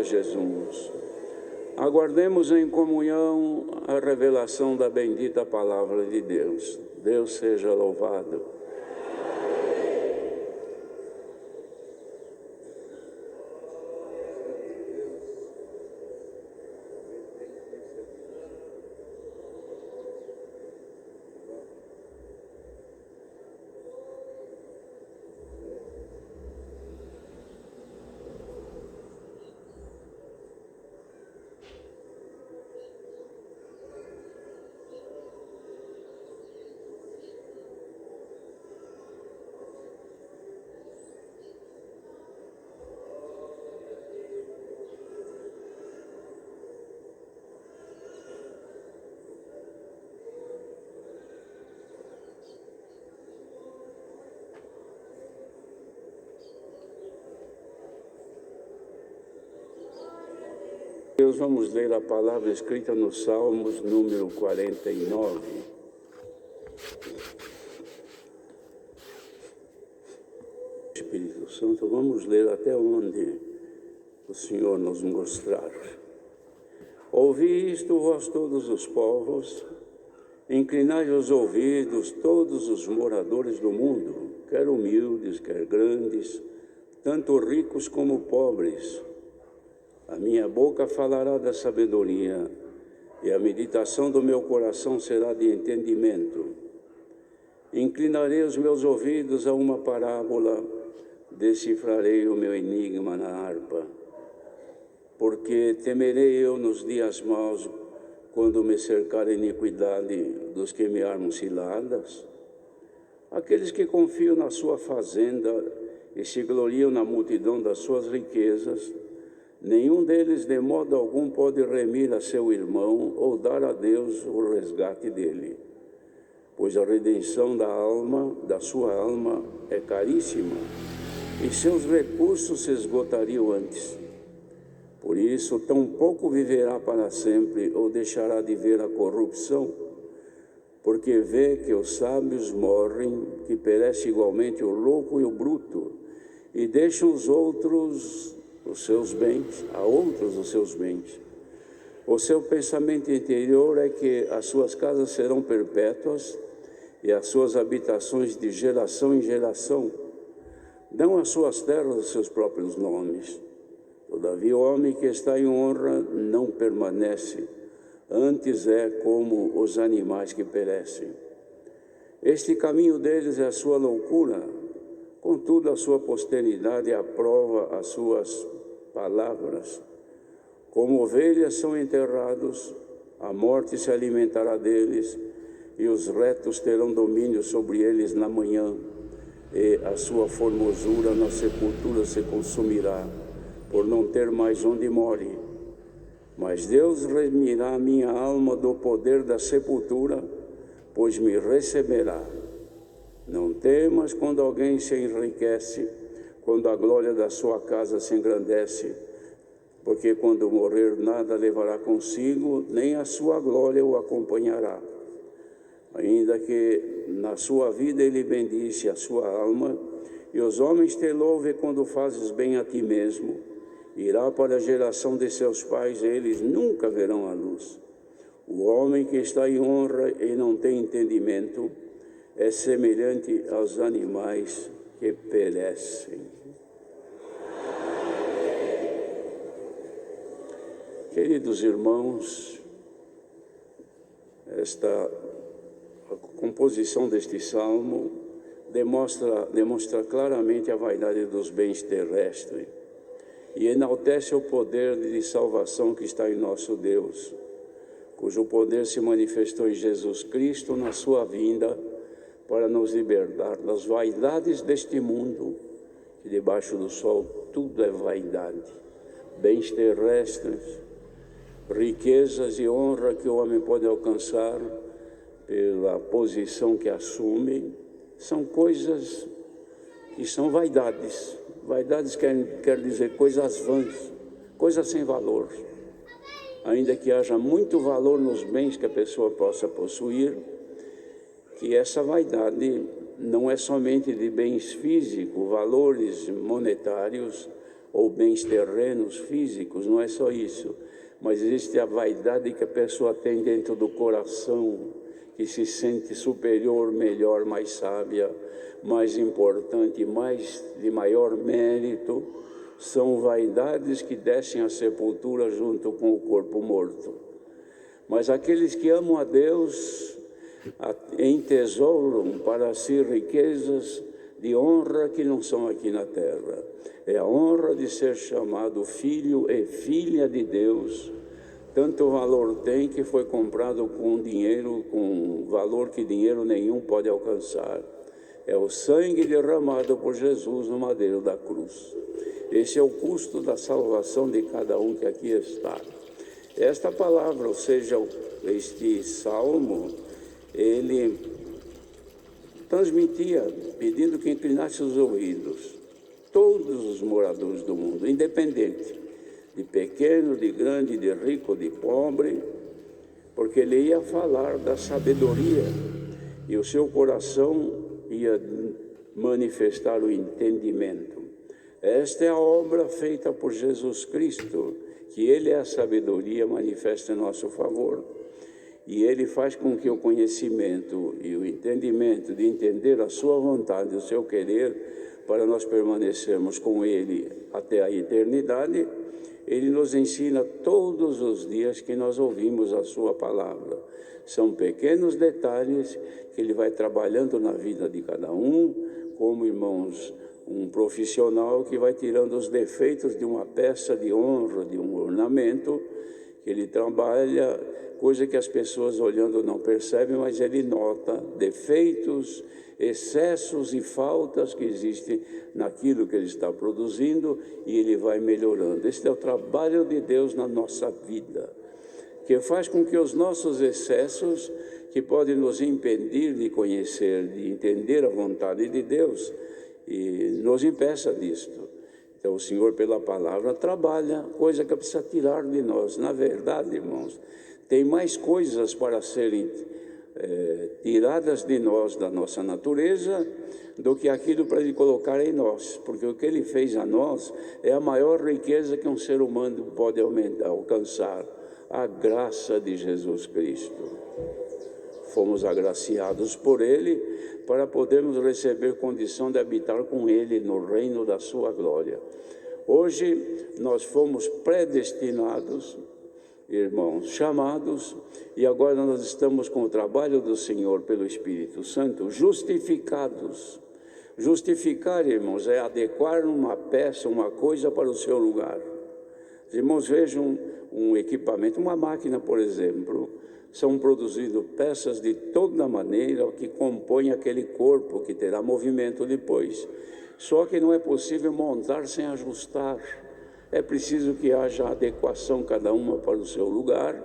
Jesus. Aguardemos em comunhão a revelação da bendita palavra de Deus. Deus seja louvado. Deus, vamos ler a palavra escrita no Salmos, número 49. Espírito Santo, vamos ler até onde o Senhor nos mostrar. Ouvi isto, vós todos os povos, inclinai os ouvidos, todos os moradores do mundo, quer humildes, quer grandes, tanto ricos como pobres. A minha boca falará da sabedoria, e a meditação do meu coração será de entendimento. Inclinarei os meus ouvidos a uma parábola, decifrarei o meu enigma na harpa. Porque temerei eu nos dias maus, quando me cercar a iniquidade dos que me armam ciladas? Aqueles que confiam na sua fazenda e se gloriam na multidão das suas riquezas, nenhum deles de modo algum pode remir a seu irmão ou dar a Deus o resgate dele, pois a redenção da sua alma é caríssima, e seus recursos se esgotariam antes. Por isso, tampouco viverá para sempre ou deixará de ver a corrupção, porque vê que os sábios morrem, que perece igualmente o louco e o bruto, e deixam os outros os seus bens, a outros os seus bens. O seu pensamento interior é que as suas casas serão perpétuas e as suas habitações de geração em geração. Dão às suas terras os seus próprios nomes. Todavia o homem que está em honra não permanece, antes é como os animais que perecem. Este caminho deles é a sua loucura, contudo a sua posteridade aprova as suas palavras. Como ovelhas são enterrados, a morte se alimentará deles, e os retos terão domínio sobre eles na manhã, e a sua formosura na sepultura se consumirá, por não ter mais onde more. Mas Deus remirá a minha alma do poder da sepultura, pois me receberá. Não temas quando alguém se enriquece, quando a glória da sua casa se engrandece, porque quando morrer nada levará consigo, nem a sua glória o acompanhará. Ainda que na sua vida ele bendice a sua alma, e os homens te louvem quando fazes bem a ti mesmo, irá para a geração de seus pais, e eles nunca verão a luz. O homem que está em honra e não tem entendimento é semelhante aos animais que perecem. Queridos irmãos, a composição deste salmo demonstra claramente a vaidade dos bens terrestres e enaltece o poder de salvação que está em nosso Deus, cujo poder se manifestou em Jesus Cristo na sua vinda para nos libertar das vaidades deste mundo, que debaixo do sol tudo é vaidade, bens terrestres, riquezas e honra que o homem pode alcançar pela posição que assume, são coisas que são vaidades. Vaidades quer dizer coisas vãs, coisas sem valor. Ainda que haja muito valor nos bens que a pessoa possa possuir, que essa vaidade não é somente de bens físicos, valores monetários, ou bens terrenos, físicos, não é só isso. Mas existe a vaidade que a pessoa tem dentro do coração, que se sente superior, melhor, mais sábia, mais importante, de maior mérito. São vaidades que descem à sepultura junto com o corpo morto. Mas aqueles que amam a Deus entesouram para si riquezas de honra que não são aqui na terra. É a honra de ser chamado filho e filha de Deus. Tanto valor tem que foi comprado com dinheiro, com valor que dinheiro nenhum pode alcançar. É o sangue derramado por Jesus no madeiro da cruz. Esse é o custo da salvação de cada um que aqui está. Esta palavra, ou seja, este salmo, ele transmitia, pedindo que inclinasse os ouvidos, todos os moradores do mundo, independente, de pequeno, de grande, de rico, de pobre, porque ele ia falar da sabedoria e o seu coração ia manifestar o entendimento. Esta é a obra feita por Jesus Cristo, que Ele é a sabedoria manifesta em nosso favor. E Ele faz com que o conhecimento e o entendimento de entender a sua vontade, o seu querer, para nós permanecermos com Ele até a eternidade, Ele nos ensina todos os dias que nós ouvimos a sua palavra. São pequenos detalhes que Ele vai trabalhando na vida de cada um, como, irmãos, um profissional que vai tirando os defeitos de uma peça de honra, de um ornamento, que ele trabalha, coisa que as pessoas olhando não percebem, mas ele nota defeitos, excessos e faltas que existem naquilo que ele está produzindo e ele vai melhorando. Este é o trabalho de Deus na nossa vida, que faz com que os nossos excessos, que podem nos impedir de conhecer, de entender a vontade de Deus, e nos impeça disto. Então o Senhor pela palavra trabalha, coisa que precisa tirar de nós. Na verdade, irmãos, tem mais coisas para serem tiradas de nós, da nossa natureza, do que aquilo para Ele colocar em nós, porque o que Ele fez a nós é a maior riqueza que um ser humano pode alcançar, a graça de Jesus Cristo. Fomos agraciados por Ele para podermos receber condição de habitar com Ele no reino da sua glória. Hoje nós fomos predestinados, irmãos, chamados, e agora nós estamos com o trabalho do Senhor pelo Espírito Santo, justificados. Justificar, irmãos, é adequar uma peça, uma coisa para o seu lugar. Os irmãos vejam um equipamento, uma máquina, por exemplo, são produzidas peças de toda maneira que compõem aquele corpo que terá movimento depois. Só que não é possível montar sem ajustar. É preciso que haja adequação cada uma para o seu lugar,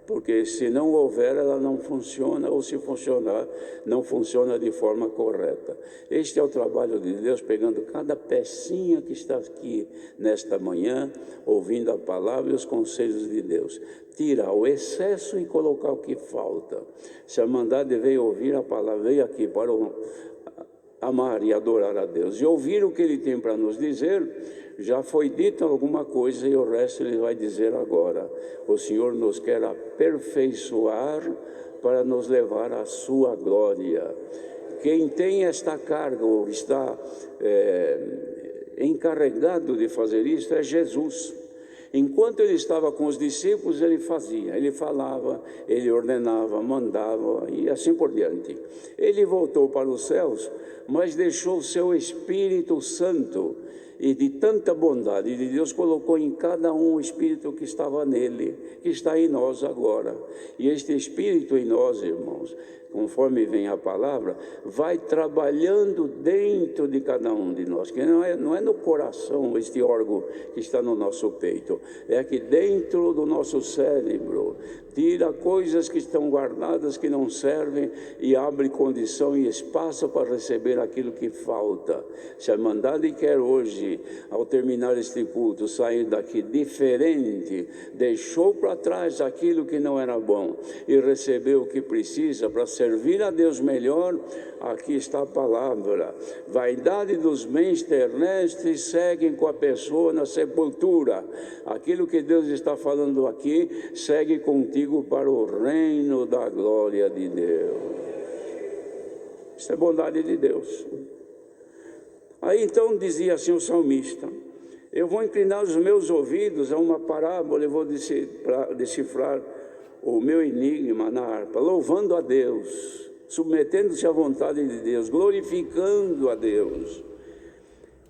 porque se não houver, ela não funciona, ou se funcionar, não funciona de forma correta. Este é o trabalho de Deus, pegando cada pecinha que está aqui nesta manhã, ouvindo a palavra e os conselhos de Deus. Tirar o excesso e colocar o que falta. Se a Irmandade veio ouvir a palavra, veio aqui para amar e adorar a Deus e ouvir o que Ele tem para nos dizer, já foi dito alguma coisa e o resto Ele vai dizer agora. O Senhor nos quer aperfeiçoar para nos levar à sua glória. Quem tem esta carga ou está encarregado de fazer isso é Jesus. Enquanto Ele estava com os discípulos, Ele fazia, Ele falava, Ele ordenava, mandava e assim por diante. Ele voltou para os céus, mas deixou o seu Espírito Santo, e de tanta bondade de Deus colocou em cada um o Espírito que estava nele, que está em nós agora. E este Espírito em nós, irmãos, conforme vem a palavra, vai trabalhando dentro de cada um de nós, que não é no coração este órgão que está no nosso peito, é aqui dentro do nosso cérebro, tira coisas que estão guardadas, que não servem, e abre condição e espaço para receber aquilo que falta. Se a Irmandade quer hoje hoje, ao terminar este culto, sair daqui diferente, deixou para trás aquilo que não era bom e recebeu o que precisa para servir a Deus melhor, aqui está a palavra: vaidade dos bens terrestres seguem com a pessoa na sepultura. Aquilo que Deus está falando aqui segue contigo para o reino da glória de Deus. Isso é bondade de Deus. Aí então dizia assim o salmista: eu vou inclinar os meus ouvidos a uma parábola, eu vou decifrar o meu enigma na harpa, louvando a Deus, submetendo-se à vontade de Deus, glorificando a Deus.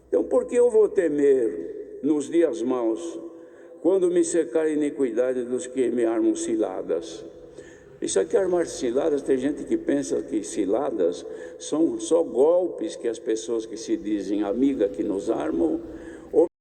Então por que eu vou temer nos dias maus, quando me cercar a iniquidade dos que me armam ciladas? Isso aqui, armar ciladas, tem gente que pensa que ciladas são só golpes que as pessoas que se dizem amiga que nos armam,